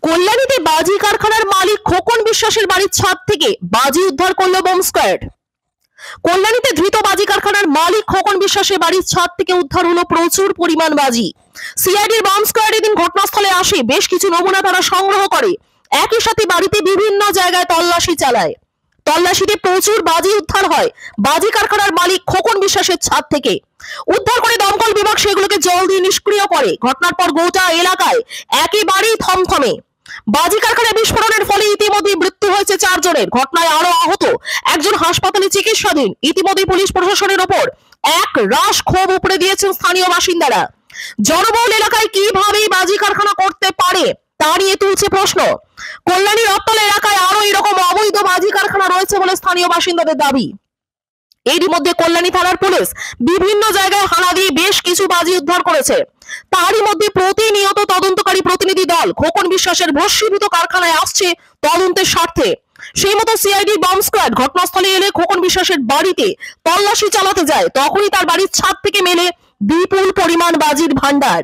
কল্যাণীতে বাজি কারখানার মালিক খোকন বিশ্বাসের বাড়ির ছাদ থেকে বাজি উদ্ধার করলো বোম স্কোয়াড। কল্যাণীতে ধৃত বাজি কারখানার মালিক খোকন বিশ্বাসের বাড়ির ছাদ থেকে উদ্ধার হলো প্রচুর পরিমাণ বাজি। সিআইডির বোম স্কোয়াড এদিন ঘটনাস্থলে আসে, বেশ কিছু নমুনা তারা সংগ্রহ করে, একই সাথে বাড়িতে বিভিন্ন জায়গায় তল্লাশি চালায়। তল্লাশিতে প্রচুর বাজি উদ্ধার হয় বাজি কারখানার মালিক খোকন বিশ্বাসের ছাদ থেকে। উদ্ধার করে দমকল বিভাগ সেগুলোকে জল দিয়ে নিষ্ক্রিয় করে। ঘটনার পর গোটা এলাকায় একেবারেই থমথমে। বাজি কারখানায় বিস্ফোরণের ফলে ইতিমধ্যে মৃত্যু হয়েছে 4 জনের। ঘটনায় আরো আহত একজন হাসপাতালে চিকিৎসাধীন। ইতিমধ্যে পুলিশ প্রশাসনের ওপর এক রাশ ক্ষোভ উপড়ে দিয়েছেন স্থানীয় বাসিন্দারা। জনবহুল এলাকায় কিভাবে বাজি কারখানা করতে পারে তা নিয়ে তুলছে প্রশ্ন। কল্যাণী রপ্তলা এলাকায় আরো এরকম অবৈধ বাজি কারখানা রয়েছে বলে স্থানীয় বাসিন্দাদের দাবি। এরই মধ্যে কল্যাণী থানার পুলিশ বিভিন্ন জায়গায় হানা দিয়ে বেশ কিছু বাজি উদ্ধার করেছে। তারই মধ্যে প্রতিনিয়ত তদন্তকারী প্রতিনিধি দল খোকন বিশ্বাসের ভস্মীভূত কারখানায় আসছে তদন্তের স্বার্থে। সেই মতো সিআইডি বম্ব স্কোয়াড ঘটনাস্থলে এলে খোকন বিশ্বাসের বাড়িতে তল্লাশি চালাতে যায়। তখনই তার বাড়ির ছাদ থেকে মেলে বিপুল পরিমাণ বাজির ভান্ডার।